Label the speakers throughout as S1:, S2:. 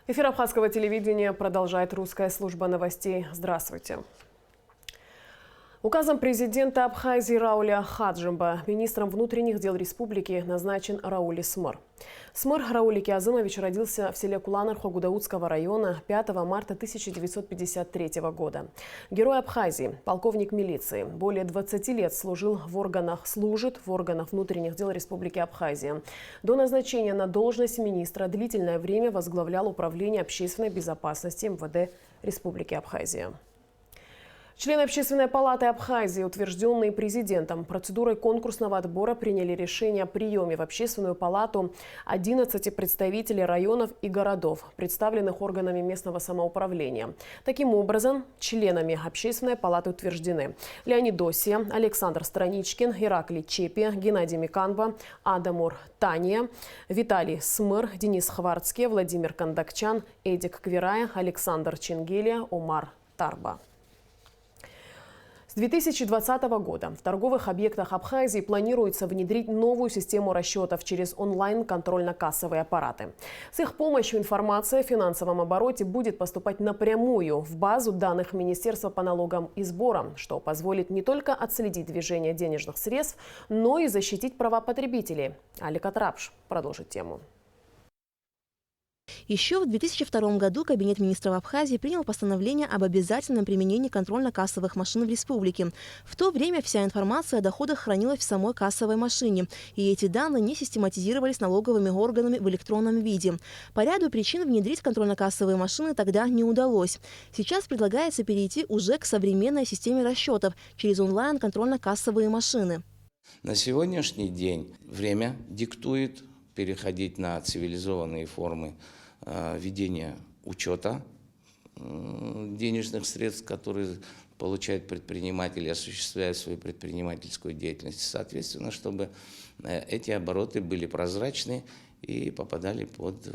S1: Эфир Абхазского телевидения продолжает русская служба новостей. Здравствуйте. Указом президента Абхазии Рауля Хаджимба министром внутренних дел республики назначен Раули Смыр. Смыр Рауль Киазымович родился в селе Куланар Хогудаутского района 5 марта 1953 года. Герой Абхазии, полковник милиции. Более 20 лет служит в органах внутренних дел Республики Абхазия. До назначения на должность министра длительное время возглавлял Управление общественной безопасности МВД Республики Абхазия. Члены Общественной палаты Абхазии, утвержденные президентом, процедурой конкурсного отбора приняли решение о приеме в Общественную палату 11 представителей районов и городов, представленных органами местного самоуправления. Таким образом, членами Общественной палаты утверждены Леонид Досия, Александр Страничкин, Ираклий Чепи, Геннадий Миканба, Адамур Тания, Виталий Смыр, Денис Хварцкий, Владимир Кондакчан, Эдик Квирая, Александр Чингелия, Омар Тарба. С 2020 года в торговых объектах Абхазии планируется внедрить новую систему расчетов через онлайн-контрольно-кассовые аппараты. С их помощью информация о финансовом обороте будет поступать напрямую в базу данных Министерства по налогам и сборам, что позволит не только отследить движение денежных средств, но и защитить права потребителей. Алика Трапш продолжит тему.
S2: Еще в 2002 году Кабинет министров Абхазии принял постановление об обязательном применении контрольно-кассовых машин в республике. В то время вся информация о доходах хранилась в самой кассовой машине, и эти данные не систематизировались налоговыми органами в электронном виде. По ряду причин внедрить контрольно-кассовые машины тогда не удалось. Сейчас предлагается перейти уже к современной системе расчетов через онлайн-контрольно-кассовые машины.
S3: На сегодняшний день время диктует переходить на цивилизованные формы ведения учета денежных средств, которые получают предприниматели, осуществляя свою предпринимательскую деятельность. Соответственно, чтобы эти обороты были прозрачны и попадали под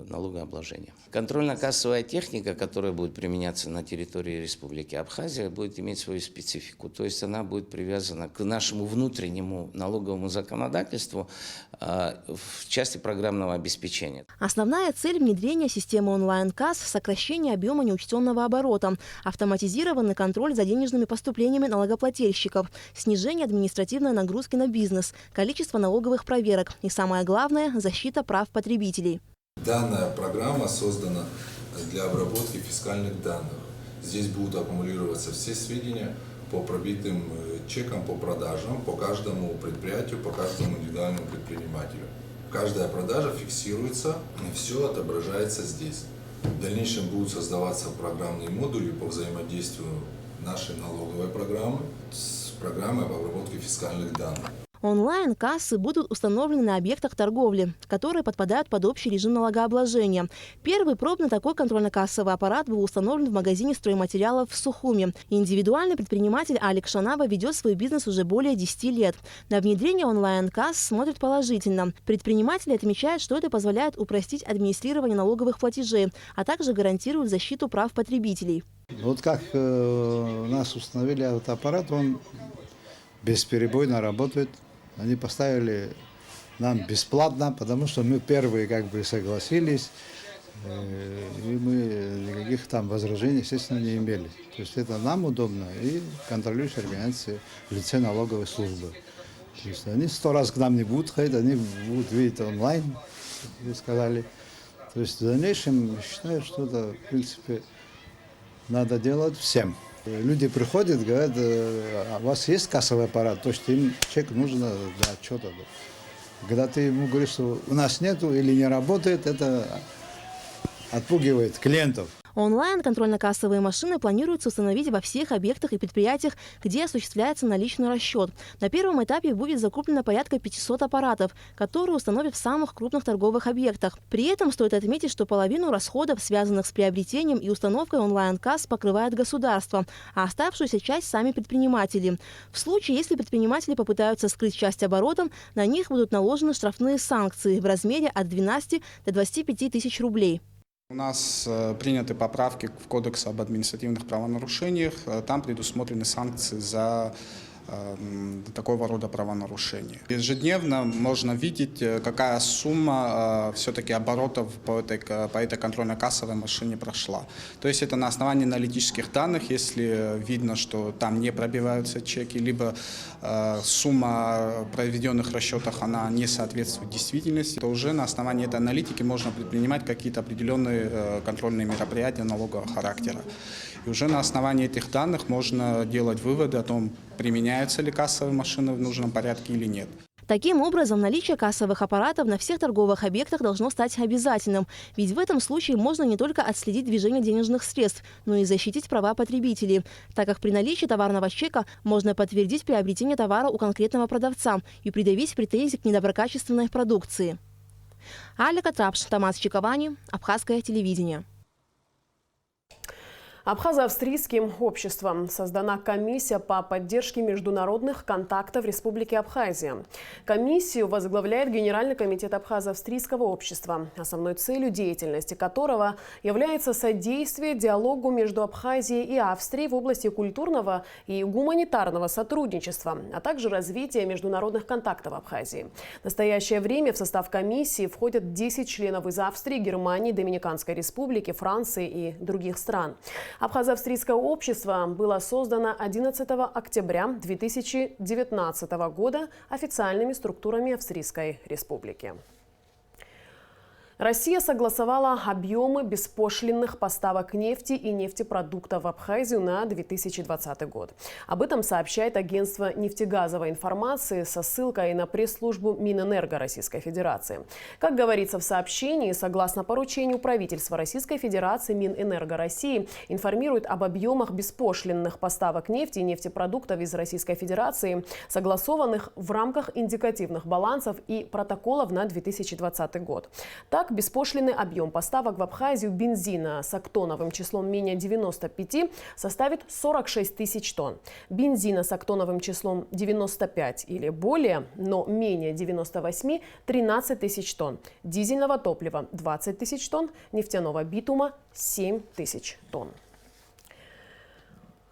S3: налогообложение. Контрольно-кассовая техника, которая будет применяться на территории Республики Абхазия, будет иметь свою специфику. То есть она будет привязана к нашему внутреннему налоговому законодательству в части программного обеспечения.
S2: Основная цель внедрения системы онлайн-касс – сокращение объема неучтенного оборота, автоматизированный контроль за денежными поступлениями налогоплательщиков, снижение административной нагрузки на бизнес, количество налоговых проверок и, самое главное, защита прав потребителей.
S4: Данная программа создана для обработки фискальных данных. Здесь будут аккумулироваться все сведения по пробитым чекам, по продажам, по каждому предприятию, по каждому индивидуальному предпринимателю. Каждая продажа фиксируется, и все отображается здесь. В дальнейшем будут создаваться программные модули по взаимодействию нашей налоговой программы с программой по обработке фискальных данных.
S2: Онлайн-кассы будут установлены на объектах торговли, которые подпадают под общий режим налогообложения. Первый пробный такой контрольно-кассовый аппарат был установлен в магазине стройматериалов в Сухуми. Индивидуальный предприниматель Алик Шанава ведет свой бизнес уже более 10 лет. На внедрение онлайн-касс смотрит положительно. Предприниматели отмечают, что это позволяет упростить администрирование налоговых платежей, а также гарантирует защиту прав потребителей.
S5: Вот как у нас установили этот аппарат, он бесперебойно работает. Они поставили нам бесплатно, потому что мы первые согласились, и мы никаких там возражений, естественно, не имели. То есть это нам удобно и контролирующей организации в лице налоговой службы. То есть они 100 раз к нам не будут ходить, они будут видеть онлайн, как вы сказали. То есть в дальнейшем считаю, что это, в принципе, надо делать всем. Люди приходят, говорят, а у вас есть кассовый аппарат, то что им чек нужно для отчета. Когда ты ему говоришь, что у нас нету или не работает, это отпугивает клиентов.
S2: Онлайн-контрольно-кассовые машины планируется установить во всех объектах и предприятиях, где осуществляется наличный расчет. На первом этапе будет закуплено порядка 500 аппаратов, которые установят в самых крупных торговых объектах. При этом стоит отметить, что половину расходов, связанных с приобретением и установкой онлайн-касс, покрывает государство, а оставшуюся часть – сами предприниматели. В случае, если предприниматели попытаются скрыть часть оборота, на них будут наложены штрафные санкции в размере от 12 до 25 тысяч рублей.
S6: У нас приняты поправки в Кодекс об административных правонарушениях. Там предусмотрены санкции за такого рода правонарушения. Ежедневно можно видеть, какая сумма все-таки оборотов по этой контрольно-кассовой машине прошла. То есть это на основании аналитических данных, если видно, что там не пробиваются чеки, либо сумма проведенных расчетов она не соответствует действительности, то уже на основании этой аналитики можно предпринимать какие-то определенные контрольные мероприятия налогового характера. И уже на основании этих данных можно делать выводы о том, применяются ли кассовые машины в нужном порядке или нет.
S2: Таким образом, наличие кассовых аппаратов на всех торговых объектах должно стать обязательным. Ведь в этом случае можно не только отследить движение денежных средств, но и защитить права потребителей, так как при наличии товарного чека можно подтвердить приобретение товара у конкретного продавца и предъявить претензии к недоброкачественной продукции. Алика Трапш, Томас Чиковани, Абхазское телевидение.
S1: Абхазо-австрийским обществом создана комиссия по поддержке международных контактов Республики Абхазия. Комиссию возглавляет Генеральный комитет Абхазо-австрийского общества, основной целью деятельности которого является содействие диалогу между Абхазией и Австрией в области культурного и гуманитарного сотрудничества, а также развития международных контактов Абхазии. В настоящее время в состав комиссии входят 10 членов из Австрии, Германии, Доминиканской республики, Франции и других стран. Абхазо-австрийское общество было создано 11 октября 2019 года официальными структурами Австрийской республики. Россия согласовала объемы беспошлинных поставок нефти и нефтепродуктов в Абхазию на 2020 год. Об этом сообщает агентство нефтегазовой информации со ссылкой на пресс-службу Минэнерго Российской Федерации. Как говорится в сообщении, согласно поручению правительства Российской Федерации, Минэнерго России информирует об объемах беспошлинных поставок нефти и нефтепродуктов из Российской Федерации, согласованных в рамках индикативных балансов и протоколов на 2020 год. Так, беспошлинный объем поставок в Абхазию бензина с октоновым числом менее 95 составит 46 тысяч тонн. Бензина с октоновым числом 95 или более, но менее 98 – 13 тысяч тонн. Дизельного топлива – 20 тысяч тонн, нефтяного битума – 7 тысяч тонн.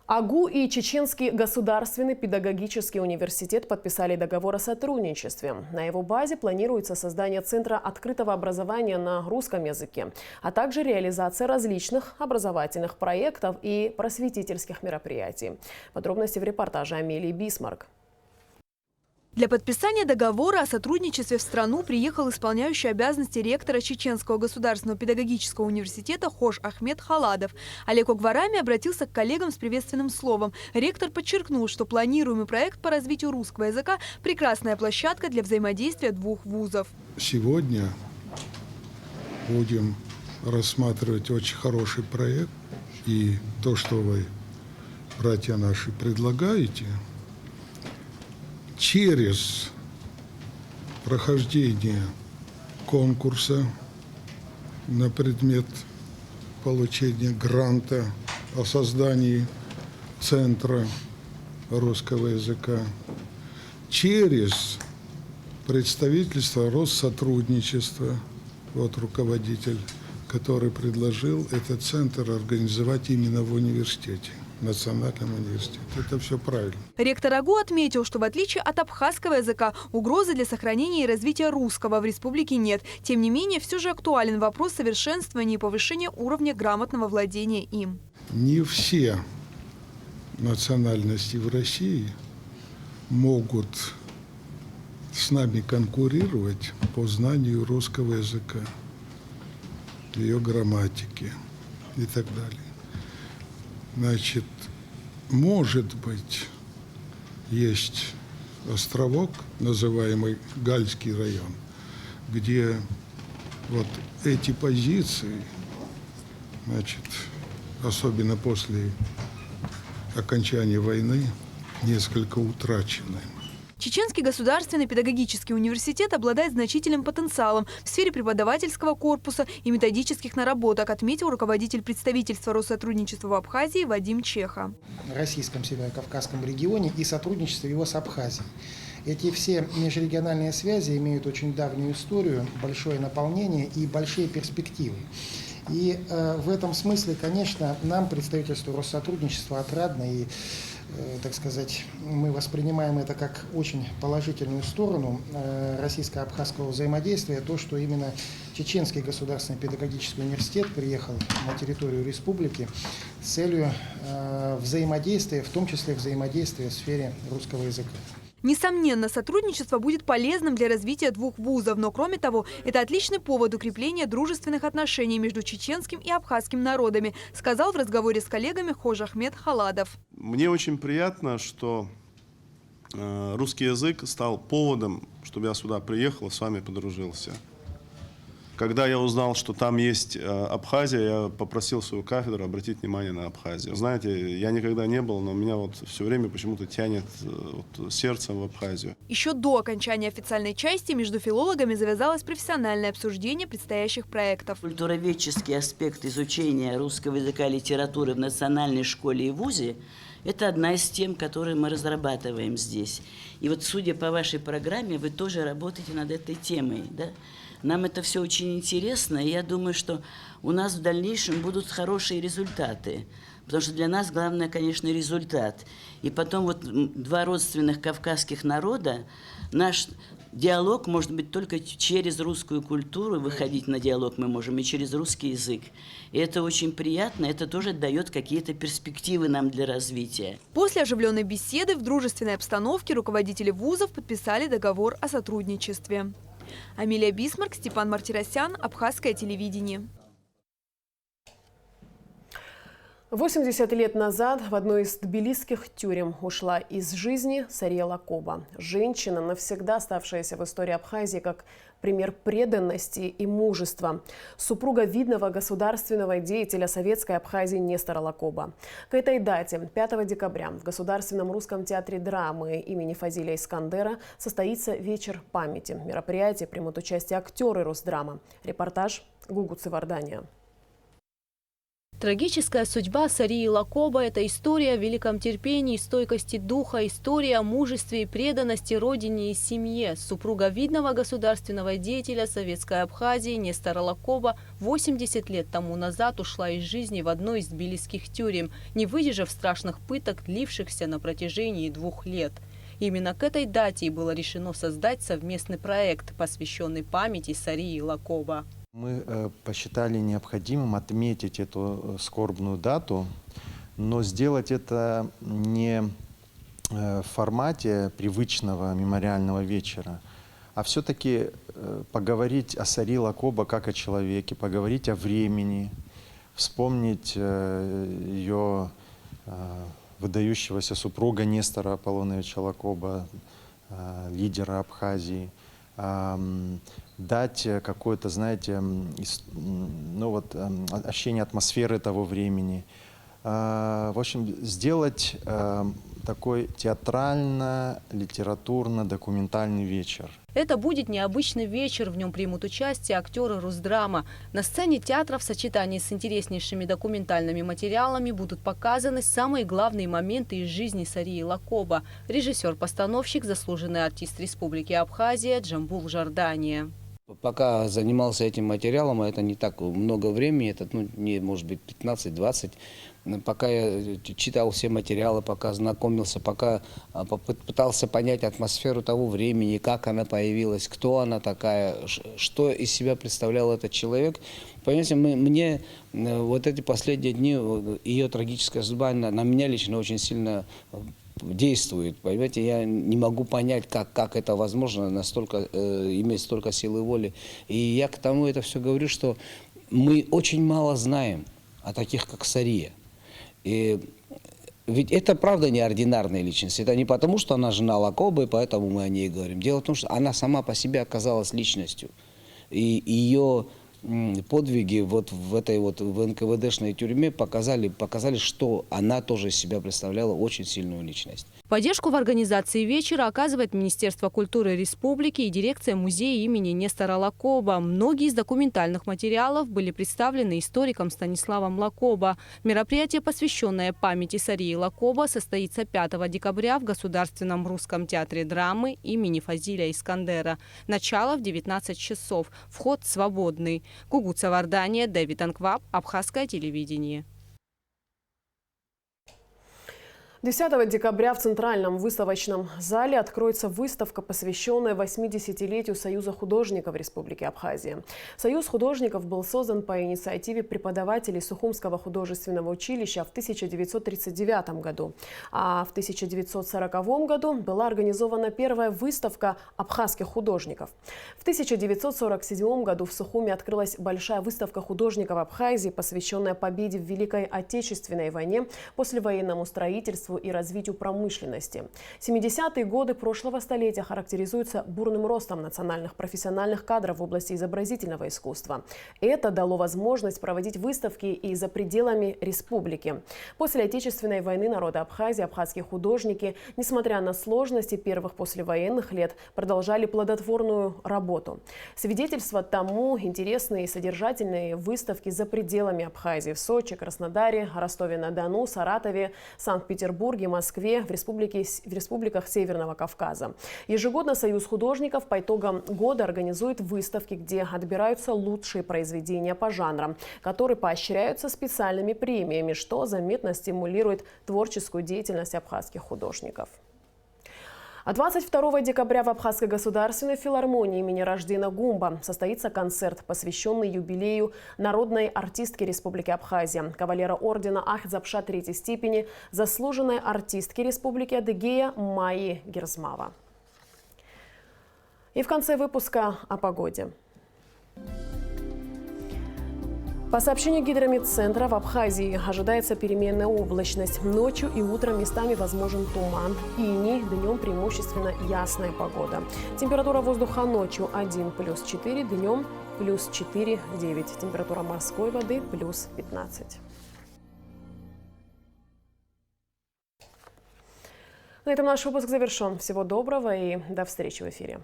S1: АГУ и Чеченский государственный педагогический университет подписали договор о сотрудничестве. На его базе планируется создание Центра открытого образования на русском языке, а также реализация различных образовательных проектов и просветительских мероприятий. Подробности в репортаже Амелии Бисмарк.
S7: Для подписания договора о сотрудничестве в страну приехал исполняющий обязанности ректора Чеченского государственного педагогического университета Хош Ахмед Халадов. Олег Огварами обратился к коллегам с приветственным словом. Ректор подчеркнул, что планируемый проект по развитию русского языка – прекрасная площадка для взаимодействия двух вузов.
S8: Сегодня будем рассматривать очень хороший проект. И то, что вы, братья наши, предлагаете, через прохождение конкурса на предмет получения гранта о создании Центра русского языка, через представительство Россотрудничества, вот руководитель, который предложил этот центр организовать именно в университете. Национальном университете. Это все правильно.
S7: Ректор АГУ отметил, что в отличие от абхазского языка, угрозы для сохранения и развития русского в республике нет. Тем не менее, все же актуален вопрос совершенствования и повышения уровня грамотного владения им.
S8: Не все национальности в России могут с нами конкурировать по знанию русского языка, ее грамматики и так далее. Значит, может быть, есть островок, называемый Гальский район, где вот эти позиции, значит, особенно после окончания войны, несколько утрачены.
S7: Чеченский государственный педагогический университет обладает значительным потенциалом в сфере преподавательского корпуса и методических наработок, отметил руководитель представительства Россотрудничества в Абхазии Вадим Чеха.
S9: В российском северо-кавказском регионе и сотрудничество его с Абхазией. Эти все межрегиональные связи имеют очень давнюю историю, большое наполнение и большие перспективы. И в этом смысле, конечно, нам представительство Россотрудничества отрадно и так сказать, мы воспринимаем это как очень положительную сторону российско-абхазского взаимодействия, то, что именно Чеченский государственный педагогический университет приехал на территорию республики с целью взаимодействия, в том числе взаимодействия в сфере русского языка.
S7: Несомненно, сотрудничество будет полезным для развития двух вузов, но кроме того, это отличный повод укрепления дружественных отношений между чеченским и абхазским народами, сказал в разговоре с коллегами Хож Ахмед Халадов.
S10: Мне очень приятно, что русский язык стал поводом, чтобы я сюда приехал и с вами подружился. Когда я узнал, что там есть Абхазия, я попросил свою кафедру обратить внимание на Абхазию. Знаете, я никогда не был, но меня вот все время почему-то тянет сердцем в Абхазию.
S7: Еще до окончания официальной части между филологами завязалось профессиональное обсуждение предстоящих проектов.
S11: Культуроведческий аспект изучения русского языка и литературы в национальной школе и вузе – это одна из тем, которые мы разрабатываем здесь. И вот, судя по вашей программе, вы тоже работаете над этой темой, да? Нам это все очень интересно, и я думаю, что у нас в дальнейшем будут хорошие результаты. Потому что для нас главное, конечно, результат. И потом вот два родственных кавказских народа, наш диалог может быть только через русскую культуру, выходить на диалог мы можем и через русский язык. И это очень приятно, это тоже дает какие-то перспективы нам для развития.
S7: После оживленной беседы в дружественной обстановке руководители вузов подписали договор о сотрудничестве. Амилия Бисмарк, Степан Мартиросян, Абхазское телевидение.
S1: 80 лет назад в одной из тбилисских тюрем ушла из жизни Сария Лакоба. Женщина, навсегда оставшаяся в истории Абхазии как пример преданности и мужества. Супруга видного государственного деятеля советской Абхазии Нестора Лакоба. К этой дате, 5 декабря, в Государственном русском театре драмы имени Фазилия Искандера состоится вечер памяти. В мероприятии примут участие актеры Росдрама. Репортаж Гугу Цивардания.
S2: Трагическая судьба Сарии Лакоба – это история о великом терпении, стойкости духа, история о мужестве и преданности родине и семье. Супруга видного государственного деятеля советской Абхазии Нестора Лакоба 80 лет тому назад ушла из жизни в одной из тбилисских тюрем, не выдержав страшных пыток, длившихся на протяжении 2 лет. Именно к этой дате и было решено создать совместный проект, посвященный памяти Сарии Лакоба.
S12: Мы посчитали необходимым отметить эту скорбную дату, но сделать это не в формате привычного мемориального вечера, а все-таки поговорить о Сарии Лакоба как о человеке, поговорить о времени, вспомнить ее выдающегося супруга Нестора Аполлоновича Лакоба, лидера Абхазии, дать какое-то, знаете, ощущение атмосферы того времени. В общем, сделать такой театрально-литературно-документальный вечер.
S2: Это будет необычный вечер, в нем примут участие актеры Росдрама. На сцене театра в сочетании с интереснейшими документальными материалами будут показаны самые главные моменты из жизни Сарии Лакоба. Режиссер-постановщик, заслуженный артист Республики Абхазия Джамбул Жардания.
S13: Пока занимался этим материалом, а это не так много времени, это, может быть, 15-20, пока я читал все материалы, пока знакомился, пока пытался понять атмосферу того времени, как она появилась, кто она такая, что из себя представлял этот человек. Понимаете, мне вот эти последние дни, ее трагическая судьба на меня лично очень сильно действует. Понимаете, я не могу понять, как это возможно настолько иметь столько силы воли. И я к тому это все говорю, что мы очень мало знаем о таких, как Сария. И ведь это правда неординарная личность. Это не потому, что она жена Лакобы, поэтому мы о ней говорим. Дело в том, что она сама по себе оказалась личностью. И ее подвиги вот в этой вот в НКВДшной тюрьме показали, что она тоже из себя представляла очень сильную личность.
S2: Поддержку в организации вечера оказывает Министерство культуры Республики и дирекция музея имени Нестора Лакоба. Многие из документальных материалов были представлены историком Станиславом Лакоба. Мероприятие, посвященное памяти Сарии Лакоба, состоится 5 декабря в Государственном русском театре драмы имени Фазилия Искандера. Начало в 19 часов. Вход свободный. Гугу Цивардания, Дэвид Анкваб, Абхазское телевидение.
S1: 10 декабря в Центральном выставочном зале откроется выставка, посвященная 80-летию Союза художников Республики Абхазия. Союз художников был создан по инициативе преподавателей Сухумского художественного училища в 1939 году. А в 1940 году была организована первая выставка абхазских художников. В 1947 году в Сухуме открылась большая выставка художников Абхазии, посвященная победе в Великой Отечественной войне, послевоенному строительству и развитию промышленности. 70-е годы прошлого столетия характеризуются бурным ростом национальных профессиональных кадров в области изобразительного искусства. Это дало возможность проводить выставки и за пределами республики. После Отечественной войны народа Абхазии абхазские художники, несмотря на сложности первых послевоенных лет, продолжали плодотворную работу. Свидетельство тому интересные и содержательные выставки за пределами Абхазии в Сочи, Краснодаре, Ростове-на-Дону, Саратове, Санкт-Петербурге, Москве, в республиках Северного Кавказа. Ежегодно Союз художников по итогам года организует выставки, где отбираются лучшие произведения по жанрам, которые поощряются специальными премиями, что заметно стимулирует творческую деятельность абхазских художников. А 22 декабря в Абхазской государственной филармонии имени Раждена Гумба состоится концерт, посвященный юбилею народной артистки Республики Абхазия, кавалера ордена Ахтзапша III степени, заслуженной артистки Республики Адыгея Майи Герзмава. И в конце выпуска о погоде. По сообщению Гидромедцентра, в Абхазии ожидается переменная облачность. Ночью и утром местами возможен туман. Иней, днем преимущественно ясная погода. Температура воздуха ночью 1 плюс 4, днем плюс 4, 9. Температура морской воды плюс 15. На этом наш выпуск завершен. Всего доброго и до встречи в эфире.